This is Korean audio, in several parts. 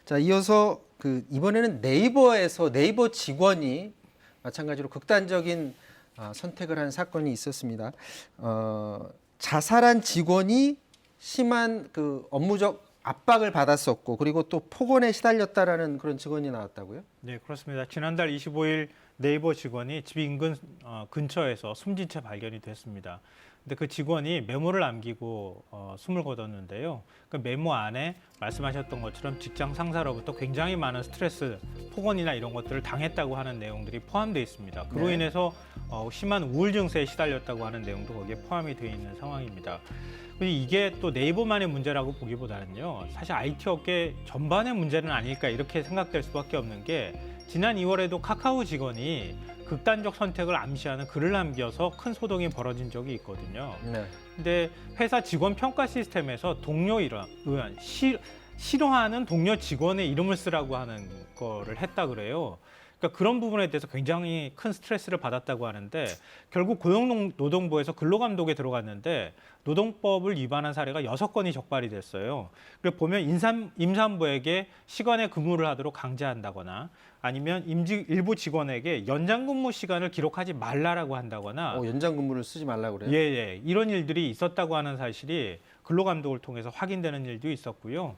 자, 이어서 이번에는 네이버에서 네이버 직원이 마찬가지로 극단적인 선택을 한 사건이 있었습니다. 자살한 직원이 심한 업무적 압박을 받았었고, 그리고 또 폭언에 시달렸다라는 그런 증언이 나왔다고요? 네, 그렇습니다. 지난달 25일 네이버 직원이 집 인근 근처에서 숨진 채 발견이 됐습니다. 근데 그 직원이 메모를 남기고 숨을 거뒀는데요. 그 메모 안에 말씀하셨던 것처럼 직장 상사로부터 굉장히 많은 스트레스, 폭언이나 이런 것들을 당했다고 하는 내용들이 포함되어 있습니다. 그로 네. 인해서 심한 우울 증세에 시달렸다고 하는 내용도 거기에 포함이 되어 있는 상황입니다. 이게 또 네이버만의 문제라고 보기보다는요, 사실 IT 업계 전반의 문제는 아닐까 이렇게 생각될 수밖에 없는 게, 지난 2월에도 카카오 직원이 극단적 선택을 암시하는 글을 남겨서 큰 소동이 벌어진 적이 있거든요. 네. 근데 회사 직원 평가 시스템에서 동료 의원, 싫어하는 동료 직원의 이름을 쓰라고 하는 거를 했다 그래요. 그러니까 그런 부분에 대해서 굉장히 큰 스트레스를 받았다고 하는데, 결국 고용노동부에서 근로감독에 들어갔는데 노동법을 위반한 사례가 6건이 적발이 됐어요. 그리고 보면 임산부에게 시간에 근무를 하도록 강제한다거나, 아니면 일부 직원에게 연장 근무 시간을 기록하지 말라라고 한다거나, 연장 근무를 쓰지 말라고 그래요? 예, 이런 일들이 있었다고 하는 사실이 근로감독을 통해서 확인되는 일도 있었고요.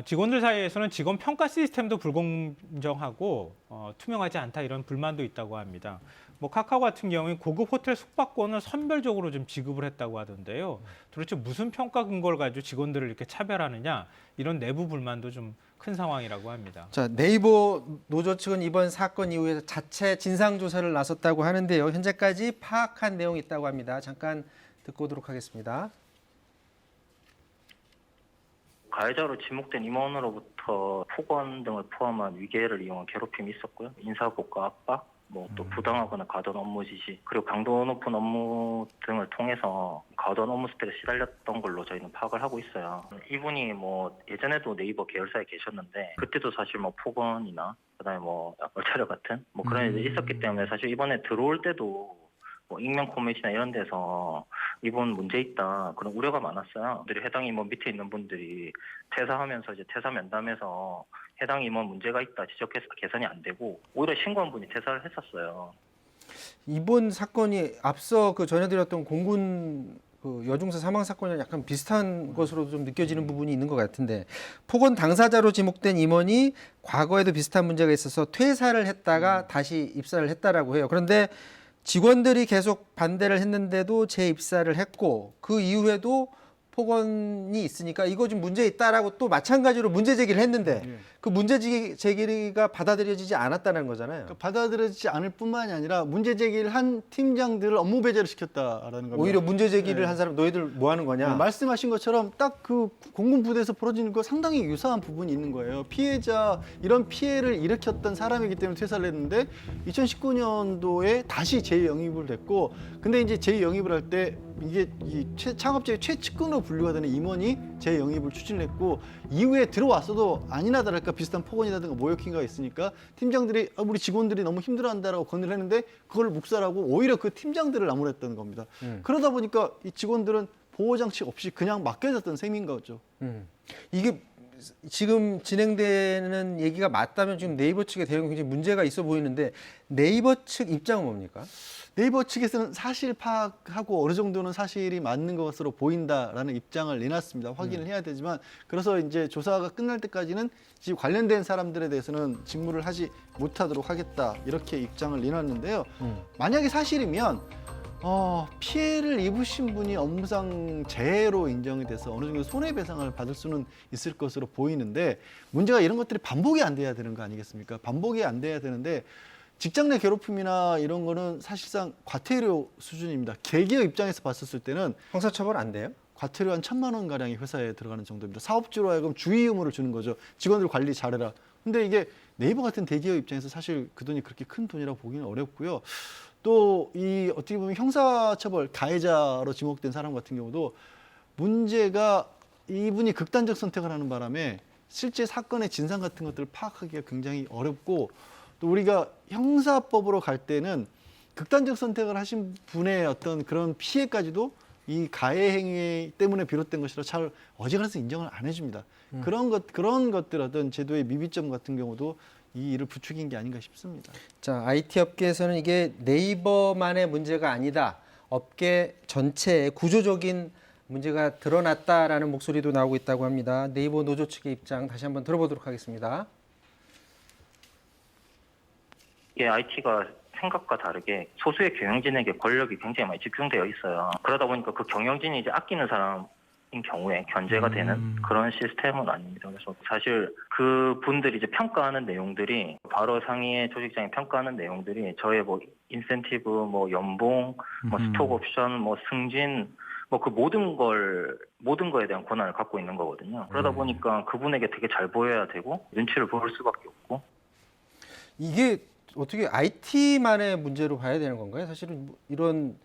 직원들 사이에서는 직원 평가 시스템도 불공정하고 투명하지 않다, 이런 불만도 있다고 합니다. 카카오 같은 경우는 고급 호텔 숙박권을 선별적으로 좀 지급을 했다고 하던데요. 도대체 무슨 평가 근거를 가지고 직원들을 이렇게 차별하느냐, 이런 내부 불만도 좀 큰 상황이라고 합니다. 자, 네이버 노조 측은 이번 사건 이후에 자체 진상조사를 나섰다고 하는데요. 현재까지 파악한 내용이 있다고 합니다. 잠깐 듣고 오도록 하겠습니다. 가해자로 지목된 임원으로부터 폭언 등을 포함한 위계를 이용한 괴롭힘이 있었고요. 인사고과 압박, 또 부당하거나 과도한 업무 지시, 그리고 강도 높은 업무 등을 통해서 과도한 업무 스트레스에 시달렸던 걸로 저희는 파악을 하고 있어요. 이분이 예전에도 네이버 계열사에 계셨는데, 그때도 사실 폭언이나 그다음에 얼차려 같은 그런 일이 있었기 때문에, 사실 이번에 들어올 때도 익명 코멘트나 이런 데서 이분 문제 있다, 그런 우려가 많았어요. 해당 임원 밑에 있는 분들이 퇴사하면서 이제 퇴사 면담에서 해당 임원 문제가 있다 지적해서 개선이 안 되고, 오히려 신고한 분이 퇴사를 했었어요. 이번 사건이 앞서 전해드렸던 공군 여중사 사망 사건이랑 약간 비슷한 것으로 좀 느껴지는 부분이 있는 것 같은데, 폭언 당사자로 지목된 임원이 과거에도 비슷한 문제가 있어서 퇴사를 했다가 다시 입사를 했다라고 해요. 그런데 직원들이 계속 반대를 했는데도 재입사를 했고, 그 이후에도 폭언이 있으니까 이거 좀 문제 있다라고 또 마찬가지로 문제 제기를 했는데, 그 문제 제기가 받아들여지지 않았다는 거잖아요. 그러니까 받아들여지지 않을 뿐만이 아니라 문제 제기를 한 팀장들을 업무 배제를 시켰다라는 겁니다. 오히려 문제 제기를 한 사람, 너희들 뭐 하는 거냐? 말씀하신 것처럼 딱 그 공군 부대에서 벌어지는 거 상당히 유사한 부분이 있는 거예요. 피해자, 이런 피해를 일으켰던 사람이기 때문에 퇴사를 했는데 2019년도에 다시 재영입을 됐고, 근데 이제 재영입을 할 때 이게 창업자의 최측근으로 분류가 되는 임원이 재영입을 추진을 했고, 이후에 들어왔어도 아니나 다를까 비슷한 폭언이라든가 모욕행위가 있으니까 팀장들이 우리 직원들이 너무 힘들어한다라고 건의를 했는데, 그걸 묵살하고 오히려 그 팀장들을 나무랬다는 겁니다. 그러다 보니까 이 직원들은 보호장치 없이 그냥 맡겨졌던 셈인 거죠. 이게 지금 진행되는 얘기가 맞다면 지금 네이버 측의 대응이 굉장히 문제가 있어 보이는데, 네이버 측 입장은 뭡니까? 네이버 측에서는 사실 파악하고 어느 정도는 사실이 맞는 것으로 보인다라는 입장을 내놨습니다. 확인을 해야 되지만, 그래서 이제 조사가 끝날 때까지는 지금 관련된 사람들에 대해서는 직무를 하지 못하도록 하겠다, 이렇게 입장을 내놨는데요. 만약에 사실이면 피해를 입으신 분이 업무상 재해로 인정이 돼서 어느 정도 손해배상을 받을 수는 있을 것으로 보이는데, 문제가 이런 것들이 반복이 안 돼야 되는 거 아니겠습니까? 반복이 안 돼야 되는데, 직장 내 괴롭힘이나 이런 거는 사실상 과태료 수준입니다. 개기업 입장에서 봤었을 때는 형사처벌 안 돼요? 과태료 한 1,000만 원 가량이 회사에 들어가는 정도입니다. 사업주로 하여금 주의 의무를 주는 거죠. 직원들 관리 잘해라. 근데 이게 네이버 같은 대기업 입장에서 사실 그 돈이 그렇게 큰 돈이라고 보기는 어렵고요. 또 이 어떻게 보면 형사처벌 가해자로 지목된 사람 같은 경우도 문제가, 이분이 극단적 선택을 하는 바람에 실제 사건의 진상 같은 것들을 파악하기가 굉장히 어렵고, 또 우리가 형사법으로 갈 때는 극단적 선택을 하신 분의 어떤 그런 피해까지도 이 가해 행위 때문에 비롯된 것이라 잘 어지간해서 인정을 안 해줍니다. 그런 것들 어떤 제도의 미비점 같은 경우도 이 일을 부추긴 게 아닌가 싶습니다. 자, IT 업계에서는 이게 네이버만의 문제가 아니다. 업계 전체에 구조적인 문제가 드러났다라는 목소리도 나오고 있다고 합니다. 네이버 노조 측의 입장 다시 한번 들어보도록 하겠습니다. 이게 IT가 생각과 다르게 소수의 경영진에게 권력이 굉장히 많이 집중되어 있어요. 그러다 보니까 그 경영진이 이제 아끼는 사람인 경우에 견제가 되는 그런 시스템은 아닙니다. 그래서 사실 그 분들이 이제 평가하는 내용들이 바로 상위의 조직장이 평가하는 내용들이 저의 뭐 인센티브, 뭐 연봉, 뭐 스톡 옵션, 뭐 승진, 뭐 그 모든 거에 대한 권한을 갖고 있는 거거든요. 그러다 보니까 그분에게 되게 잘 보여야 되고 눈치를 볼 수밖에 없고. 이게 어떻게 IT만의 문제로 봐야 되는 건가요? 사실은 뭐 이런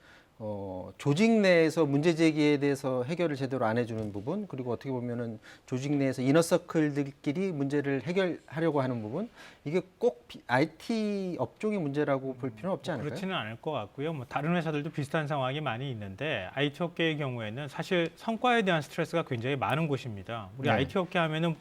조직 내에서 문제 제기에 대해서 해결을 제대로 안 해주는 부분, 그리고 어떻게 보면은 조직 내에서 이너서클들끼리 문제를 해결하려고 하는 부분, 이게 꼭 IT 업종의 문제라고 볼 필요는 없지 않을까요? 그렇지는 않을 것 같고요. 뭐 다른 회사들도 비슷한 상황이 많이 있는데 IT 업계의 경우에는 사실 성과에 대한 스트레스가 굉장히 많은 곳입니다. 우리 네. IT 업계 하면은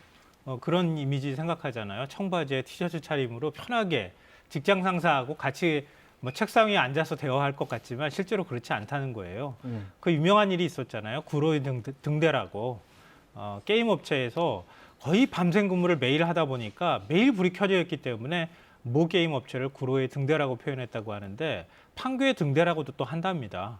그런 이미지 생각하잖아요. 청바지에 티셔츠 차림으로 편하게 직장 상사하고 같이 뭐 책상 위에 앉아서 대화할 것 같지만 실제로 그렇지 않다는 거예요. 그 유명한 일이 있었잖아요. 구로의 등대라고 게임 업체에서 거의 밤샘 근무를 매일 하다 보니까 매일 불이 켜져 있기 때문에 모 게임 업체를 구로의 등대라고 표현했다고 하는데 판교의 등대라고도 또 한답니다.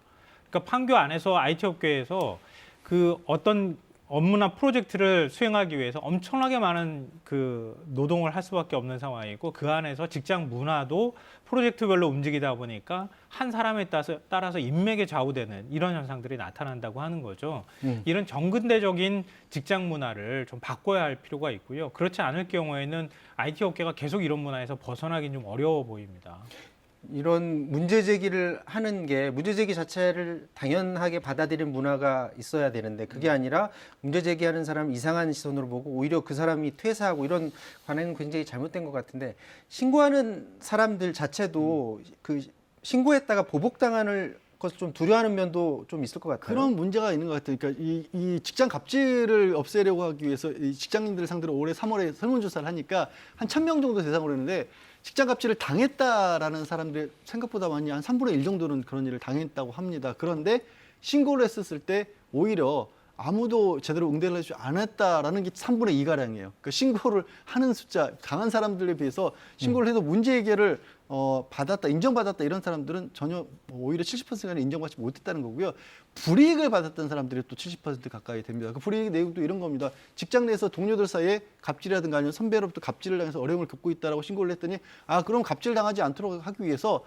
그러니까 판교 안에서 IT 업계에서 그 어떤 업무나 프로젝트를 수행하기 위해서 엄청나게 많은 그 노동을 할 수밖에 없는 상황이고 그 안에서 직장 문화도 프로젝트별로 움직이다 보니까 한 사람에 따라서 인맥에 좌우되는 이런 현상들이 나타난다고 하는 거죠. 이런 정근대적인 직장 문화를 좀 바꿔야 할 필요가 있고요. 그렇지 않을 경우에는 IT 업계가 계속 이런 문화에서 벗어나긴 좀 어려워 보입니다. 이런 문제 제기를 하는 게 문제 제기 자체를 당연하게 받아들이는 문화가 있어야 되는데 그게 아니라 문제 제기하는 사람 이상한 시선으로 보고 오히려 그 사람이 퇴사하고 이런 관행은 굉장히 잘못된 것 같은데 신고하는 사람들 자체도 그 신고했다가 보복당하는 것을 좀 두려워하는 면도 좀 있을 것 같아요. 그런 문제가 있는 것 같아요. 그러니까 이 직장 갑질을 없애려고 하기 위해서 이 직장인들을 상대로 올해 3월에 설문조사를 하니까 한 1,000명 정도 대상으로 했는데 직장 갑질을 당했다라는 사람들이 생각보다 많이 한 3분의 1 정도는 그런 일을 당했다고 합니다. 그런데 신고를 했었을 때 오히려 아무도 제대로 응대를 해주지 않았다라는 게 3분의 2가량이에요. 그러니까 신고를 하는 숫자, 강한 사람들에 비해서 신고를 해도 문제 해결을 받았다, 인정받았다 이런 사람들은 전혀 오히려 70%가 인정받지 못했다는 거고요. 불이익을 받았던 사람들이 또 70% 가까이 됩니다. 그 불이익 내용도 이런 겁니다. 직장 내에서 동료들 사이에 갑질이라든가 아니면 선배로부터 갑질을 당해서 어려움을 겪고 있다라고 신고를 했더니 그럼 갑질 당하지 않도록 하기 위해서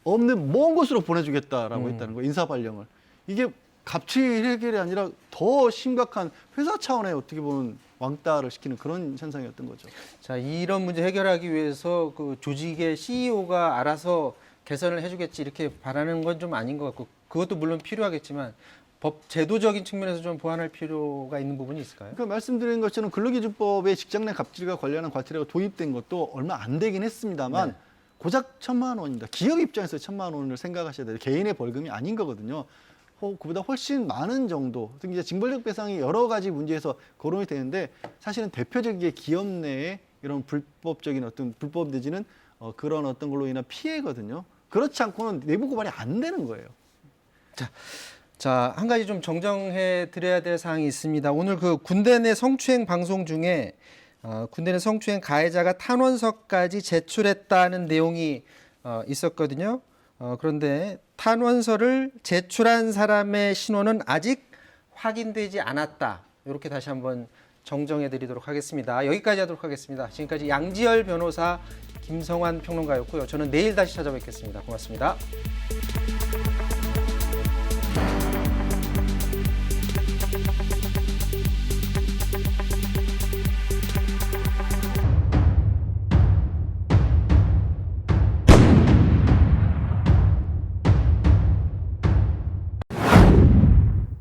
없는 먼 곳으로 보내주겠다라고 했다는 거예요. 인사 발령을. 이게 갑질 해결이 아니라 더 심각한 회사 차원의 어떻게 보면 왕따를 시키는 그런 현상이었던 거죠. 자, 이런 문제 해결하기 위해서 그 조직의 CEO가 알아서 개선을 해주겠지 이렇게 바라는 건 좀 아닌 것 같고 그것도 물론 필요하겠지만 법 제도적인 측면에서 좀 보완할 필요가 있는 부분이 있을까요? 그러니까 말씀드린 것처럼 근로기준법에 직장 내 갑질과 관련한 과태료가 도입된 것도 얼마 안 되긴 했습니다만 네. 고작 1,000만 원입니다. 기업 입장에서 1,000만 원을 생각하셔야 돼요. 개인의 벌금이 아닌 거거든요. 그보다 훨씬 많은 정도, 특히 이제 징벌적 배상이 여러 가지 문제에서 거론이 되는데 사실은 대표적인 기업 내의 이런 불법적인 어떤 불법 내지는 그런 어떤 걸로 인한 피해거든요. 그렇지 않고는 내부 고발이 안 되는 거예요. 자, 한 가지 좀 정정해 드려야 될 사항이 있습니다. 오늘 그 군대 내 성추행 방송 중에 군대 내 성추행 가해자가 탄원서까지 제출했다는 내용이 있었거든요. 그런데 탄원서를 제출한 사람의 신원은 아직 확인되지 않았다. 이렇게 다시 한번 정정해 드리도록 하겠습니다. 여기까지 하도록 하겠습니다. 지금까지 양지열 변호사, 김성환 평론가였고요. 저는 내일 다시 찾아뵙겠습니다. 고맙습니다.